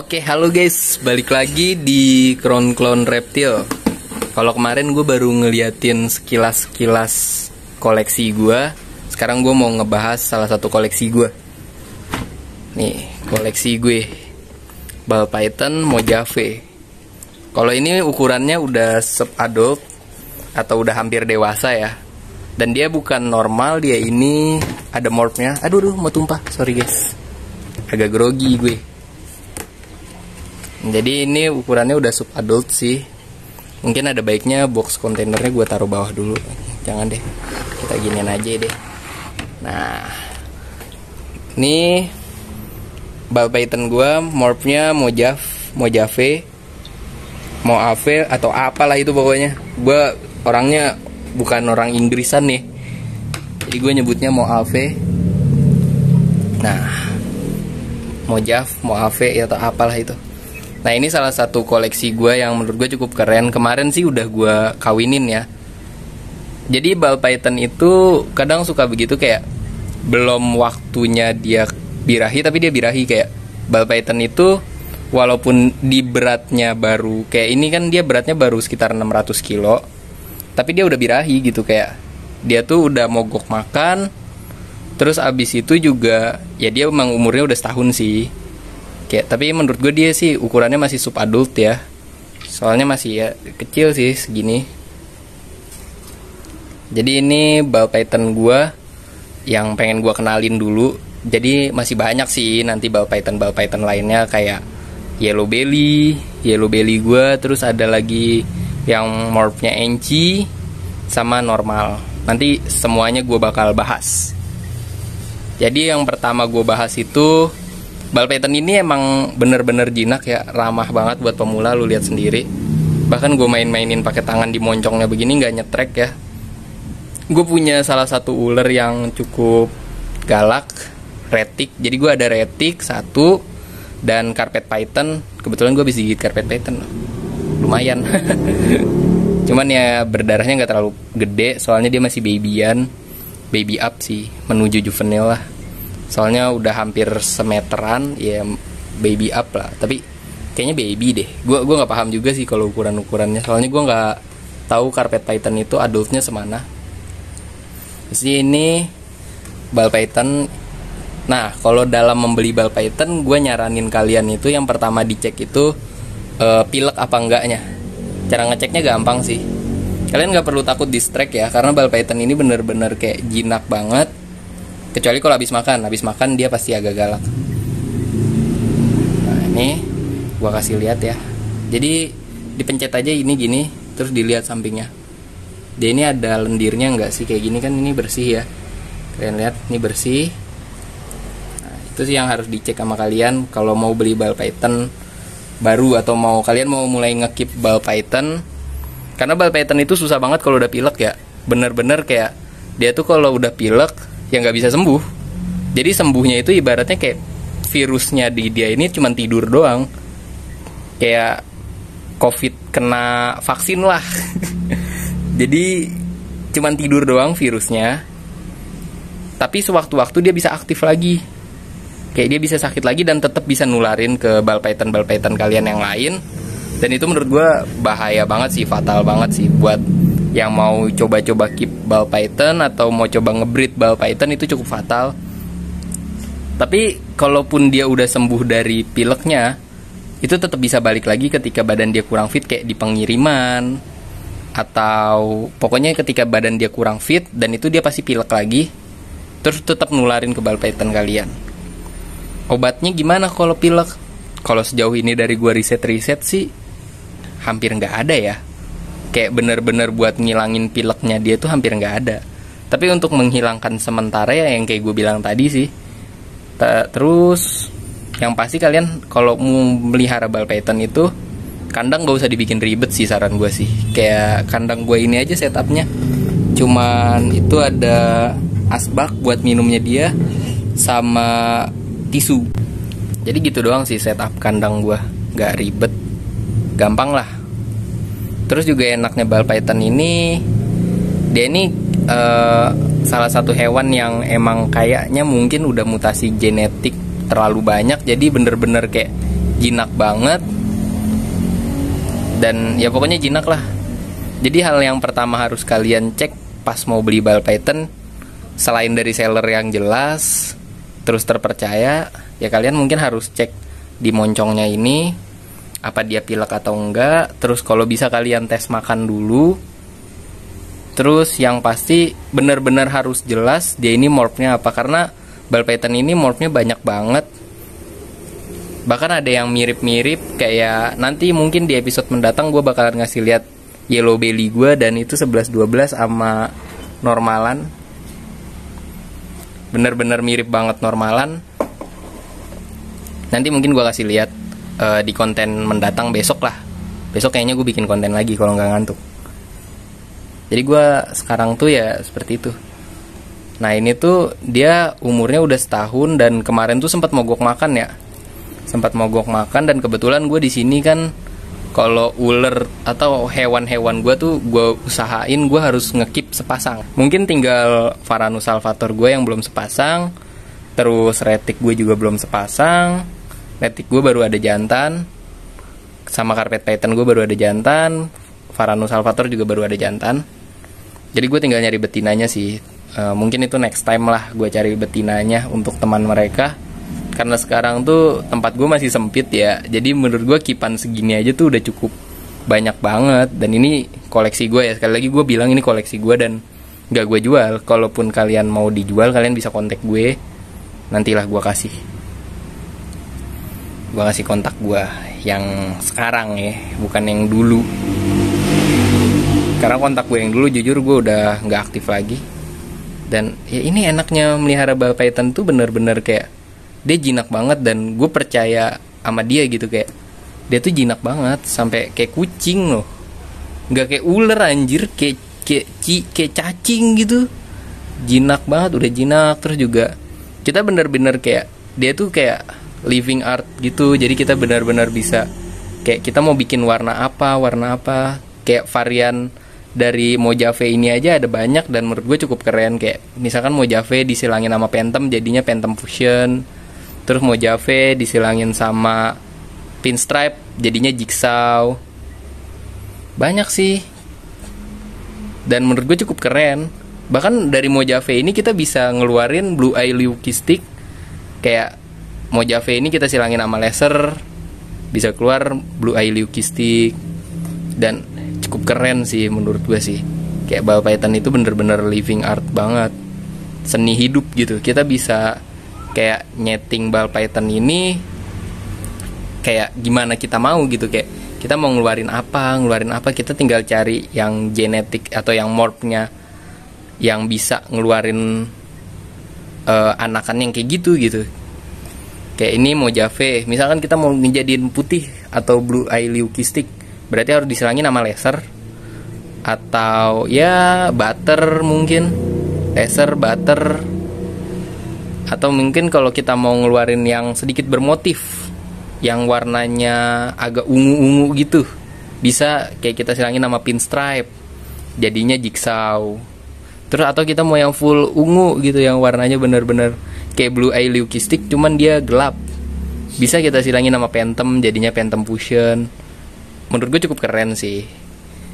Oke, halo guys, balik lagi di Clone Reptil. Kalau kemarin gue baru ngeliatin sekilas-sekilas koleksi gue. Sekarang gue mau ngebahas salah satu koleksi gue. Nih, koleksi gue Ball Python Mojave. Kalau ini ukurannya udah sub-adult atau udah hampir dewasa ya. Dan dia bukan normal, dia ini ada morphnya. Aduh, mau tumpah, sorry guys. Agak grogi gue. Jadi ini ukurannya udah sub adult sih. Mungkin ada baiknya box kontainernya gue taruh bawah dulu. Jangan deh, kita giniin aja deh. Nah, ini Ball Python gue, morphnya Mojave atau apalah itu pokoknya. Gue orangnya bukan orang Inggrisan nih, jadi gue nyebutnya Mojave. Nah, Mojave ya atau apalah itu. Nah, ini salah satu koleksi gue yang menurut gue cukup keren. Kemarin sih udah gue kawinin ya. Jadi Ball Python itu kadang suka begitu, kayak belum waktunya dia birahi tapi dia birahi. Kayak Ball Python itu walaupun di beratnya baru, kayak ini kan dia beratnya baru sekitar 600 kilo, tapi dia udah birahi gitu. Kayak dia tuh udah mogok makan. Terus abis itu juga ya dia emang umurnya udah setahun sih. Kayak, tapi menurut gue dia sih ukurannya masih sub adult ya. Soalnya masih ya kecil sih segini. Jadi ini Ball Python gue yang pengen gue kenalin dulu. Jadi masih banyak sih nanti Ball Python lainnya, kayak Yellow Belly gue. Terus ada lagi yang morphnya Enchi sama normal. Nanti semuanya gue bakal bahas. Jadi yang pertama gue bahas itu Ball Python ini emang bener-bener jinak ya, ramah banget buat pemula, lu lihat sendiri. Bahkan gue mainin pakai tangan di moncongnya begini nggak nyetrek ya. Gue punya salah satu ular yang cukup galak, retic. Jadi gue ada retic satu dan carpet python. Kebetulan gue bisa gigit carpet python, lumayan. Cuman ya berdarahnya nggak terlalu gede, soalnya dia masih baby up sih, menuju juvenile lah. Soalnya udah hampir semeteran, ya baby up lah. Tapi kayaknya baby deh. Gue nggak paham juga sih kalau ukurannya. Soalnya gue nggak tahu carpet python itu adultnya semana. Terus ini Ball Python. Nah, kalau dalam membeli Ball Python, gue nyaranin kalian itu yang pertama dicek itu pilek apa enggaknya. Cara ngeceknya gampang sih. Kalian nggak perlu takut distract ya, karena Ball Python ini bener-bener kayak jinak banget. Kecuali kalau habis makan dia pasti agak galak. Nah, ini gua kasih lihat ya. Jadi dipencet aja ini gini, terus dilihat sampingnya. Dia ini ada lendirnya nggak sih, kayak gini kan, ini bersih ya. Kalian lihat ini bersih. Nah, itu sih yang harus dicek sama kalian kalau mau beli Ball Python baru atau kalian mau mulai ngekip Ball Python. Karena Ball Python itu susah banget kalau udah pilek ya. Bener-bener kayak dia tuh kalau udah pilek ya nggak bisa sembuh. Jadi sembuhnya itu ibaratnya kayak virusnya di dia ini cuman tidur doang, kayak COVID kena vaksin lah. Jadi cuman tidur doang virusnya, tapi sewaktu-waktu dia bisa aktif lagi. Kayak dia bisa sakit lagi dan tetap bisa nularin ke Ball Python kalian yang lain. Dan itu menurut gue bahaya banget sih, fatal banget sih buat yang mau coba-coba keep Ball Python atau mau coba ngebreed Ball Python, itu cukup fatal. Tapi kalaupun dia udah sembuh dari pileknya, itu tetap bisa balik lagi ketika badan dia kurang fit, kayak di pengiriman, atau pokoknya ketika badan dia kurang fit dan itu dia pasti pilek lagi, terus tetap nularin ke Ball Python kalian. Obatnya gimana kalau pilek? Kalau sejauh ini dari gua riset sih hampir nggak ada ya. Kayak bener-bener buat ngilangin pileknya dia tuh hampir nggak ada. Tapi untuk menghilangkan sementara ya yang kayak gue bilang tadi sih. Terus yang pasti kalian kalau mau melihara Ball Python itu, kandang gak usah dibikin ribet sih, saran gue sih. Kayak kandang gue ini aja setupnya, cuman itu ada asbak buat minumnya dia sama tisu. Jadi gitu doang sih setup kandang gue, gak ribet, gampang lah. Terus juga enaknya Ball Python ini, dia ini salah satu hewan yang emang kayaknya mungkin udah mutasi genetik terlalu banyak. Jadi bener-bener kayak jinak banget. Dan ya pokoknya jinak lah. Jadi hal yang pertama harus kalian cek pas mau beli ball python, selain dari seller yang jelas terus terpercaya, ya kalian mungkin harus cek di moncongnya ini apa dia pilek atau enggak. Terus kalau bisa kalian tes makan dulu. Terus yang pasti benar-benar harus jelas dia ini morphnya apa, karena ball python ini morphnya banyak banget. Bahkan ada yang mirip-mirip, kayak nanti mungkin di episode mendatang gue bakalan ngasih lihat yellow belly gue, dan itu 11-12 sama normalan. Bener-bener mirip banget normalan. Nanti mungkin gue kasih lihat di konten mendatang besok lah. Besok kayaknya gue bikin konten lagi kalau nggak ngantuk. Jadi gue sekarang tuh ya seperti itu. Nah ini tuh dia umurnya udah setahun, dan kemarin tuh sempat mogok makan ya. Sempat mogok makan, dan kebetulan gue di sini kan kalau ular atau hewan-hewan gue tuh gue usahain gue harus ngekip sepasang. Mungkin tinggal Varanus salvator gue yang belum sepasang. Terus retik gue juga belum sepasang. Retik gue baru ada jantan. Sama carpet python gue baru ada jantan. Varanus salvator juga baru ada jantan. Jadi gue tinggal nyari betinanya sih. Mungkin itu next time lah gue cari betinanya untuk teman mereka. Karena sekarang tuh tempat gue masih sempit ya. Jadi menurut gue kipan segini aja tuh udah cukup banyak banget. Dan ini koleksi gue ya. Sekali lagi gue bilang ini koleksi gue dan gak gue jual. Kalaupun kalian mau dijual, kalian bisa kontak gue. Nantilah gue kasih. Gue kasih kontak gue yang sekarang ya, bukan yang dulu. Karena kontak gue yang dulu jujur gue udah gak aktif lagi. Dan ya ini enaknya melihara ball python tuh bener-bener kayak dia jinak banget, dan gue percaya sama dia gitu. Kayak dia tuh jinak banget sampai kayak kucing loh, nggak kayak ular anjir, kayak cacing gitu. Jinak banget, udah jinak. Terus juga kita bener-bener kayak dia tuh kayak living art gitu. Jadi kita benar-benar bisa kayak kita mau bikin warna apa. Kayak varian dari Mojave ini aja ada banyak, dan menurut gue cukup keren. Kayak misalkan Mojave disilangin sama Phantom jadinya Phantom Fusion. Terus Mojave disilangin sama Pinstripe jadinya Jigsaw. Banyak sih. Dan menurut gue cukup keren. Bahkan dari Mojave ini kita bisa ngeluarin Blue Eye Leucistic. Kayak Mojave ini kita silangin sama laser, bisa keluar Blue Eye Leucistic. Dan cukup keren sih menurut gue sih. Kayak ball python itu bener-bener living art banget. Seni hidup gitu. Kita bisa kayak nyeting ball python ini kayak gimana kita mau gitu. Kayak kita mau ngeluarin apa, kita tinggal cari yang genetik atau yang morphnya yang bisa ngeluarin anakan yang kayak gitu. Kayak ini Mojave, misalkan kita mau ngejadiin putih atau Blue Eye Leucistic, berarti harus disilangin sama laser atau ya butter, mungkin laser, butter. Atau mungkin kalau kita mau ngeluarin yang sedikit bermotif, yang warnanya agak ungu-ungu gitu, bisa kayak kita silangin sama Pinstripe, jadinya Jigsaw. Terus atau kita mau yang full ungu gitu, yang warnanya bener-bener kayak Blue Eye Leucistic cuman dia gelap, bisa kita silangin sama Phantom, jadinya Phantom Fusion. Menurut gue cukup keren sih.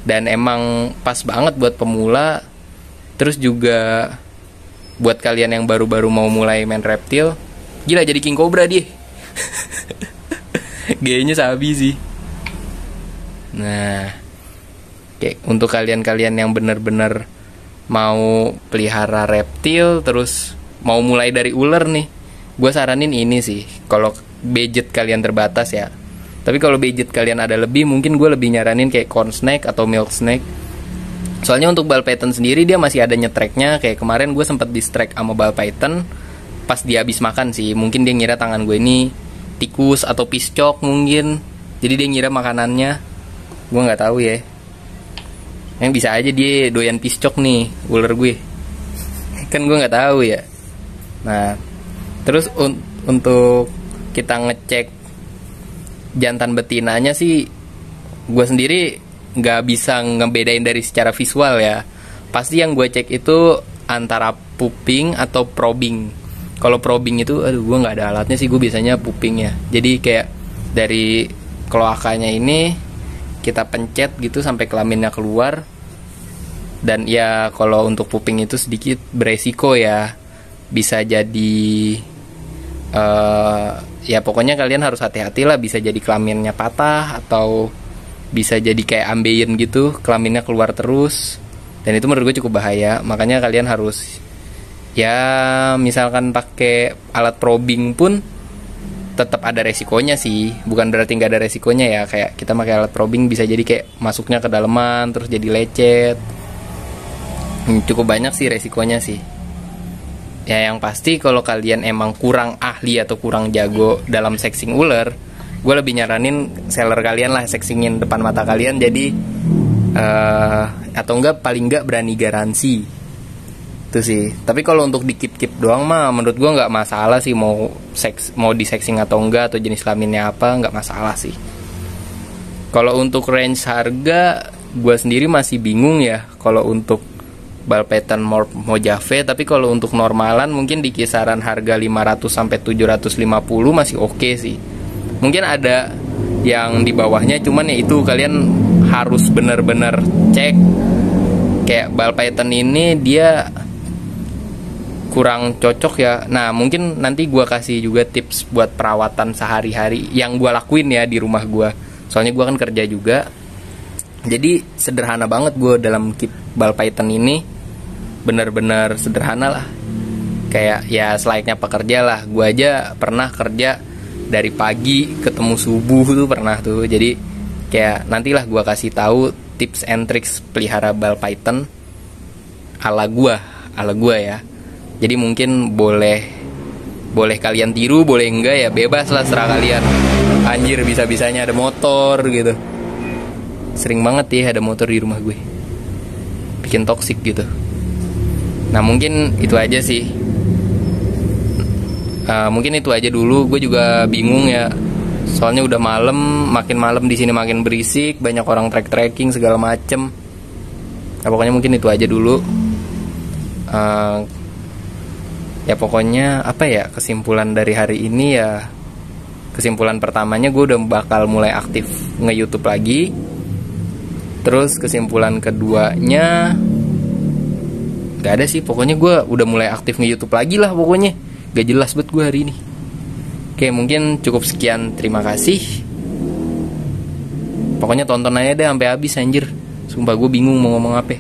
Dan emang pas banget buat pemula. Terus juga buat kalian yang baru-baru mau mulai main reptil, gila jadi King Cobra dia. Gayanya sabi sih. Nah, kayak untuk kalian-kalian yang bener-bener mau pelihara reptil terus mau mulai dari ular nih, gue saranin ini sih. Kalau budget kalian terbatas ya. Tapi kalau budget kalian ada lebih, mungkin gue lebih nyaranin kayak corn snake atau milk snake. Soalnya untuk ball python sendiri dia masih ada nyetreknya. Kayak kemarin gue sempat distrek sama ball python pas dia habis makan sih. Mungkin dia ngira tangan gue ini tikus atau piscok mungkin. Jadi dia ngira makanannya. Gue nggak tahu ya. Yang bisa aja dia doyan piscok nih ular gue. Kan gue nggak tahu ya. Nah, terus untuk kita ngecek jantan betinanya sih, gue sendiri nggak bisa ngebedain dari secara visual ya. Pasti yang gue cek itu antara pooping atau probing. Kalau probing itu, aduh gue nggak ada alatnya sih, gue biasanya pooping ya. Jadi kayak dari kloakanya ini kita pencet gitu sampai kelaminnya keluar. Dan ya kalau untuk puping itu sedikit beresiko ya, bisa jadi ya pokoknya kalian harus hati-hati lah, bisa jadi kelaminnya patah atau bisa jadi kayak ambeien gitu, kelaminnya keluar terus, dan itu menurut gue cukup bahaya. Makanya kalian harus ya misalkan pakai alat probing pun tetap ada resikonya sih, bukan berarti nggak ada resikonya ya. Kayak kita pakai alat probing bisa jadi kayak masuknya ke daleman terus jadi lecet. Cukup banyak sih resikonya sih. Ya yang pasti kalau kalian emang kurang ahli atau kurang jago dalam sexing ular, gue lebih nyaranin seller kalian lah sexingin depan mata kalian. Jadi atau enggak paling enggak berani garansi itu sih. Tapi kalau untuk di keep doang mah menurut gue nggak masalah sih, mau di sexing atau enggak, atau jenis kelaminnya apa, nggak masalah sih. Kalau untuk range harga gue sendiri masih bingung ya kalau untuk ball python morph Mojave. Tapi kalau untuk normalan mungkin di kisaran harga 500 sampai 750 masih oke sih. Mungkin ada yang di bawahnya, cuman ya itu kalian harus bener-bener cek. Kayak ball python ini dia kurang cocok ya. Nah mungkin nanti gue kasih juga tips buat perawatan sehari-hari yang gue lakuin ya di rumah gue. Soalnya gue kan kerja juga, jadi sederhana banget gue dalam keep ball python ini. Bener-bener sederhana lah, kayak ya selayaknya pekerja lah. Gue aja pernah kerja dari pagi ketemu subuh tuh pernah tuh. Jadi kayak nantilah gue kasih tahu tips and tricks pelihara ball python ala gue ya. Jadi mungkin boleh kalian tiru, boleh enggak ya bebas lah, serah kalian. Anjir, bisa-bisanya ada motor gitu. Sering banget ya ada motor di rumah gue, bikin toksik gitu. Nah mungkin itu aja sih. Mungkin itu aja dulu. Gue juga bingung ya, soalnya udah malam, makin malam di sini makin berisik, banyak orang tracking segala macem. Nah pokoknya mungkin itu aja dulu. Ya pokoknya apa ya, kesimpulan dari hari ini ya, kesimpulan pertamanya gue udah bakal mulai aktif nge-YouTube lagi. Terus kesimpulan keduanya gak ada sih, pokoknya gue udah mulai aktif nge-YouTube lagi lah pokoknya. Gak jelas banget gue hari ini. Oke mungkin cukup sekian, terima kasih. Pokoknya tonton aja deh sampai habis anjir. Sumpah gue bingung mau ngomong apa.